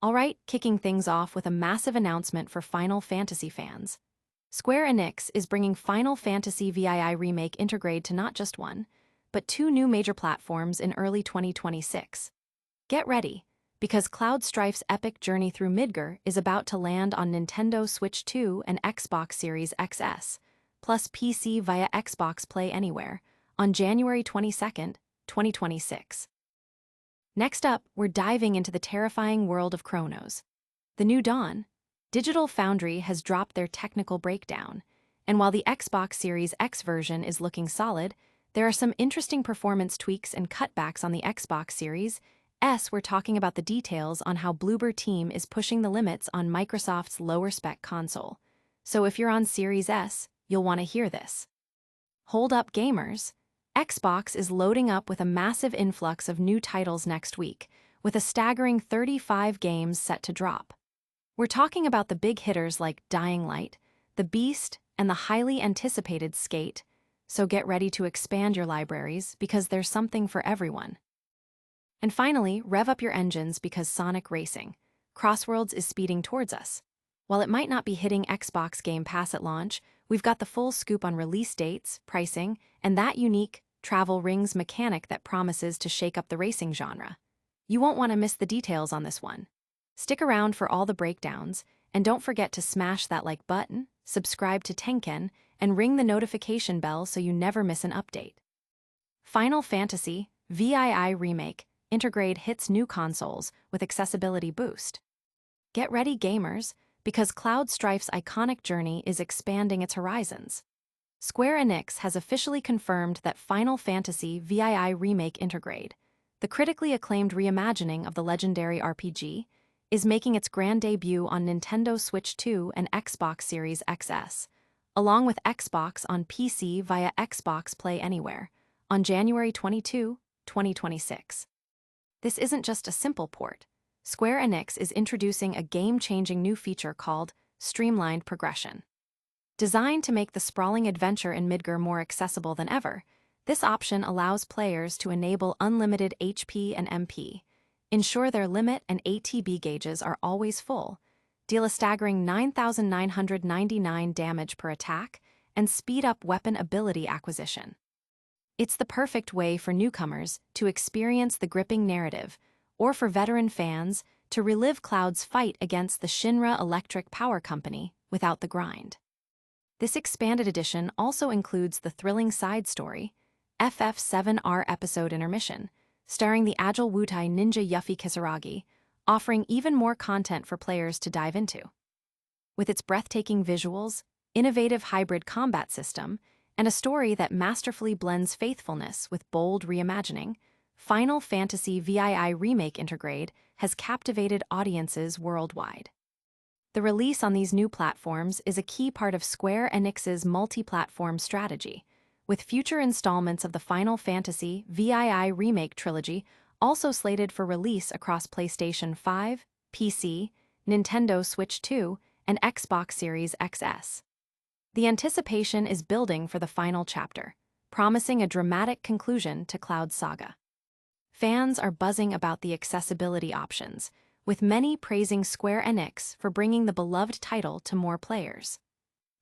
Alright, kicking things off with a massive announcement for Final Fantasy fans. Square Enix is bringing Final Fantasy VII Remake Intergrade to not just one, but two new major platforms in early 2026. Get ready, because Cloud Strife's epic journey through Midgar is about to land on Nintendo Switch 2 and Xbox Series XS, plus PC via Xbox Play Anywhere, on January 22nd, 2026. Next up, we're diving into the terrifying world of Cronos. The New Dawn. Digital Foundry has dropped their technical breakdown, and while the Xbox Series X version is looking solid, there are some interesting performance tweaks and cutbacks on the Xbox Series S. We're talking about the details on how Bloober Team is pushing the limits on Microsoft's lower-spec console. So if you're on Series S, you'll want to hear this. Hold up, gamers. Xbox is loading up with a massive influx of new titles next week, with a staggering 35 games set to drop. We're talking about the big hitters like Dying Light, The Beast, and the highly anticipated Skate, so get ready to expand your libraries because there's something for everyone. And finally, rev up your engines because Sonic Racing, Crossworlds is speeding towards us. While it might not be hitting Xbox Game Pass at launch, we've got the full scoop on release dates, pricing, and that unique travel rings mechanic that promises to shake up the racing genre. You won't want to miss the details on this one. Stick around for all the breakdowns, and don't forget to smash that like button, subscribe to Tenken, and ring the notification bell so you never miss an update. Final Fantasy VII Remake Intergrade hits new consoles with accessibility boost. Get ready, gamers, because Cloud Strife's iconic journey is expanding its horizons. Square Enix has officially confirmed that Final Fantasy VII Remake Intergrade, the critically acclaimed reimagining of the legendary RPG, is making its grand debut on Nintendo Switch 2 and Xbox Series XS, along with Xbox on PC via Xbox Play Anywhere, on January 22, 2026. This isn't just a simple port. Square Enix is introducing a game-changing new feature called Streamlined Progression. Designed to make the sprawling adventure in Midgar more accessible than ever, this option allows players to enable unlimited HP and MP, ensure their limit and ATB gauges are always full, deal a staggering 9,999 damage per attack, and speed up weapon ability acquisition. It's the perfect way for newcomers to experience the gripping narrative, or for veteran fans to relive Cloud's fight against the Shinra Electric Power Company without the grind. This expanded edition also includes the thrilling side story, FF7R Episode Intermission, starring the agile Wutai ninja Yuffie Kisaragi, offering even more content for players to dive into. With its breathtaking visuals, innovative hybrid combat system, and a story that masterfully blends faithfulness with bold reimagining, Final Fantasy VII Remake Intergrade has captivated audiences worldwide. The release on these new platforms is a key part of Square Enix's multi-platform strategy, with future installments of the Final Fantasy VII Remake trilogy also slated for release across PlayStation 5, PC, Nintendo Switch 2, and Xbox Series XS. The anticipation is building for the final chapter, promising a dramatic conclusion to Cloud's saga. Fans are buzzing about the accessibility options, with many praising Square Enix for bringing the beloved title to more players.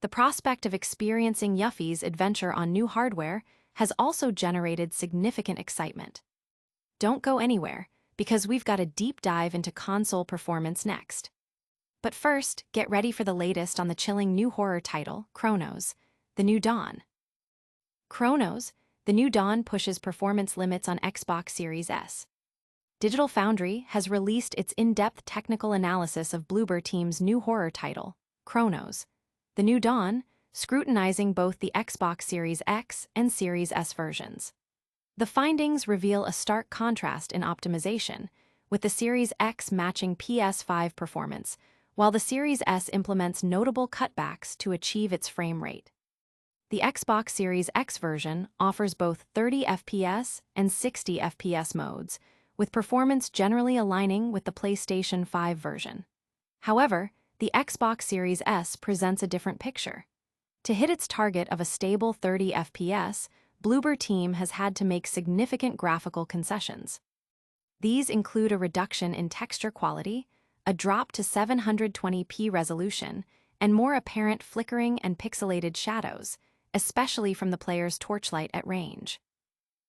The prospect of experiencing Yuffie's adventure on new hardware has also generated significant excitement. Don't go anywhere, because we've got a deep dive into console performance next. But first, get ready for the latest on the chilling new horror title, Cronos, The New Dawn. Cronos, The New Dawn pushes performance limits on Xbox Series S. Digital Foundry has released its in-depth technical analysis of Bloober Team's new horror title, Cronos, The New Dawn, scrutinizing both the Xbox Series X and Series S versions. The findings reveal a stark contrast in optimization, with the Series X matching PS5 performance, while the Series S implements notable cutbacks to achieve its frame rate. The Xbox Series X version offers both 30 FPS and 60 FPS modes, with performance generally aligning with the PlayStation 5 version. However, the Xbox Series S presents a different picture. To hit its target of a stable 30 FPS, Bloober Team has had to make significant graphical concessions. These include a reduction in texture quality, a drop to 720p resolution, and more apparent flickering and pixelated shadows, especially from the player's torchlight at range.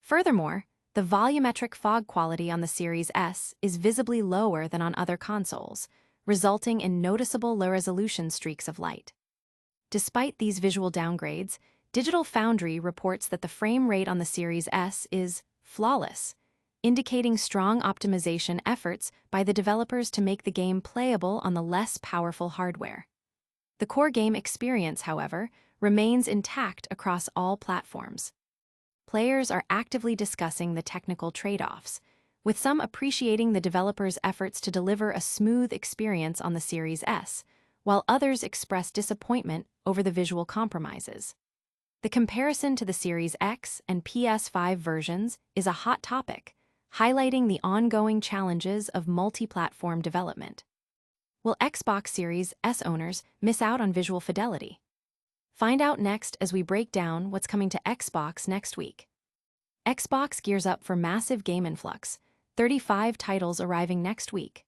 Furthermore, the volumetric fog quality on the Series S is visibly lower than on other consoles, resulting in noticeable low-resolution streaks of light. Despite these visual downgrades, Digital Foundry reports that the frame rate on the Series S is flawless, indicating strong optimization efforts by the developers to make the game playable on the less powerful hardware. The core game experience, however, remains intact across all platforms. Players are actively discussing the technical trade-offs, with some appreciating the developers' efforts to deliver a smooth experience on the Series S, while others express disappointment over the visual compromises. The comparison to the Series X and PS5 versions is a hot topic, highlighting the ongoing challenges of multi-platform development. Will Xbox Series S owners miss out on visual fidelity? Find out next as we break down what's coming to Xbox next week. Xbox gears up for massive game influx, 35 titles arriving next week.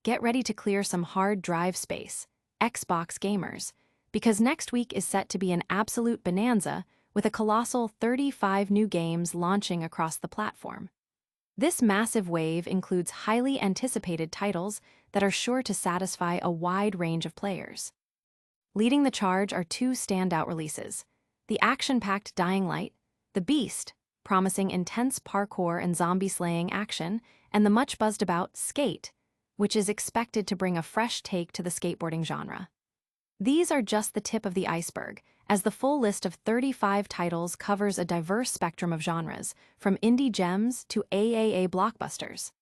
Get ready to clear some hard drive space, Xbox gamers, because next week is set to be an absolute bonanza with a colossal 35 new games launching across the platform. This massive wave includes highly anticipated titles that are sure to satisfy a wide range of players. Leading the charge are two standout releases: the action-packed Dying Light, The Beast, promising intense parkour and zombie-slaying action, and the much-buzzed-about Skate, which is expected to bring a fresh take to the skateboarding genre. These are just the tip of the iceberg, as the full list of 35 titles covers a diverse spectrum of genres, from indie gems to AAA blockbusters.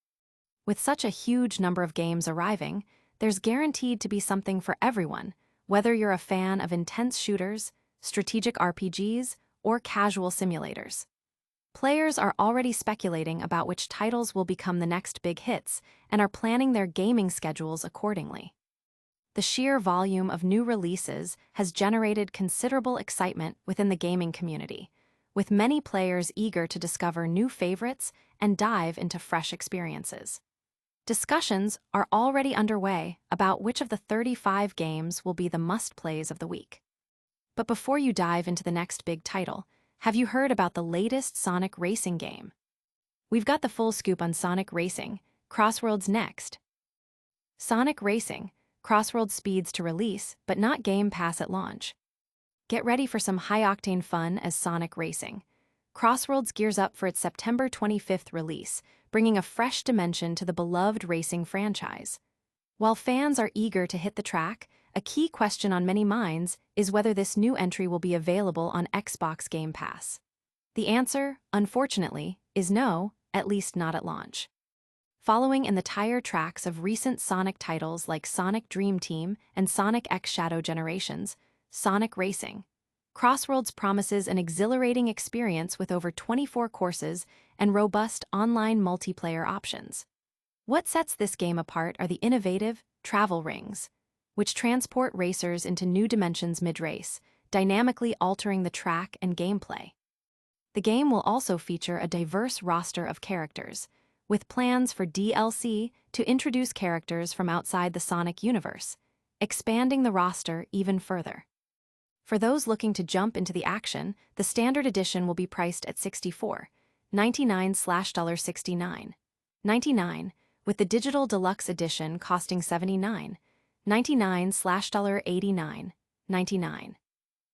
With such a huge number of games arriving, there's guaranteed to be something for everyone, whether you're a fan of intense shooters, strategic RPGs, or casual simulators. Players are already speculating about which titles will become the next big hits and are planning their gaming schedules accordingly. The sheer volume of new releases has generated considerable excitement within the gaming community, with many players eager to discover new favorites and dive into fresh experiences. Discussions are already underway about which of the 35 games will be the must-plays of the week. But before you dive into the next big title, have you heard about the latest Sonic racing game? We've got the full scoop on Sonic Racing, Crossworlds next. Sonic Racing, Crossworlds speeds to release, but not Game Pass at launch. Get ready for some high-octane fun as Sonic Racing. Crossworlds gears up for its September 25th release, bringing a fresh dimension to the beloved racing franchise. While fans are eager to hit the track, a key question on many minds is whether this new entry will be available on Xbox Game Pass. The answer, unfortunately, is no, at least not at launch. Following in the tire tracks of recent Sonic titles like Sonic Dream Team and Sonic X Shadow Generations, Sonic Racing, Crossworlds promises an exhilarating experience with over 24 courses and robust online multiplayer options. What sets this game apart are the innovative travel rings, which transport racers into new dimensions mid-race, dynamically altering the track and gameplay. The game will also feature a diverse roster of characters, with plans for DLC to introduce characters from outside the Sonic universe, expanding the roster even further. For those looking to jump into the action, the standard edition will be priced at $64.99/$69.99, with the digital deluxe edition costing $79.99/$89.99.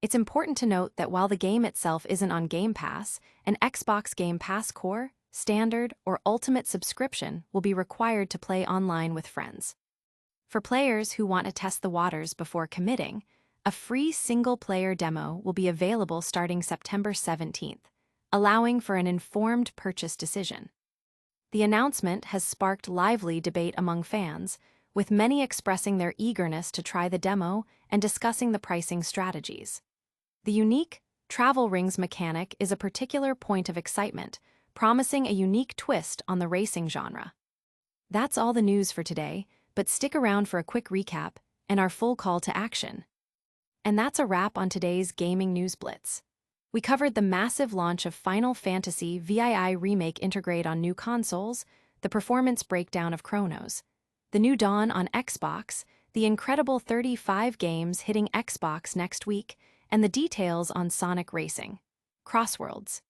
It's important to note that while the game itself isn't on Game Pass, an Xbox Game Pass Core, Standard, or Ultimate subscription will be required to play online with friends. For players who want to test the waters before committing, a free single-player demo will be available starting September 17th, allowing for an informed purchase decision. The announcement has sparked lively debate among fans, with many expressing their eagerness to try the demo and discussing the pricing strategies. The unique travel rings mechanic is a particular point of excitement, promising a unique twist on the racing genre. That's all the news for today, but stick around for a quick recap and our full call to action. And that's a wrap on today's Gaming News Blitz. We covered the massive launch of Final Fantasy VII Remake Intergrade on new consoles, the performance breakdown of Cronos, the new Dawn on Xbox, the incredible 35 games hitting Xbox next week, and the details on Sonic Racing. Crossworlds.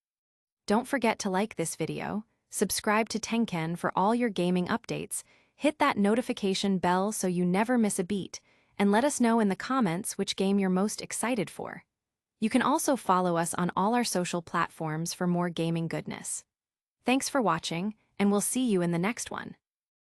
Don't forget to like this video, subscribe to Tenken for all your gaming updates, hit that notification bell so you never miss a beat, and let us know in the comments which game you're most excited for. You can also follow us on all our social platforms for more gaming goodness. Thanks for watching, and we'll see you in the next one.